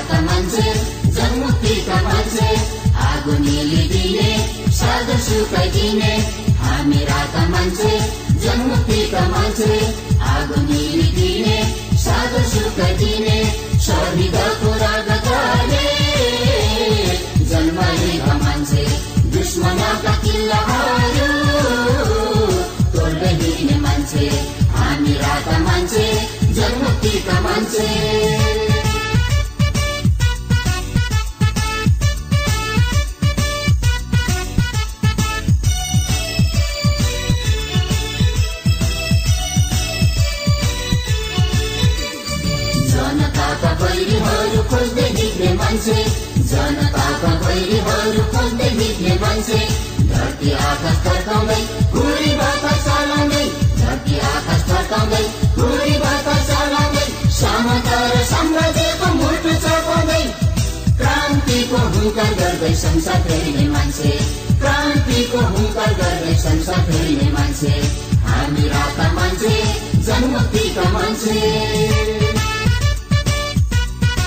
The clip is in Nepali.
राता मान्छे जनमुक्तिका मान्छे आगो निलिदिने सागर सुकाइदिने हामी राता मान्छे जनमुक्तिका मान्छे आगो निलिदिने सागर सुकाइदिने शहीदको रगतले जन्माएका मान्छे दुश्मनका किल्लाहरू तोड्दै हिँड्ने मान्छे हामी राता मान्छे जनमुक्तिका मान्छे जनताका बैरीहरू खोज्दै हिँड्ने मान्छे जनताका बैरीहरू खोज्दै हिँड्ने मान्छे धरती आकाश थर्काउँदै हुरी बातास चलाउँदै धरती आकाश थर्काउँदै हुरी बातास चलाउँदै समता र साम्राज्यको मुटु चपाउँदै क्रान्तिको हुङ्कार गर्दै संसार फेर्ने मान्छे क्रान्तिको हुङ्कार गर्दै संसार फेर्ने मान्छे हामी राता मान्छे जनमुक्तिका मान्छे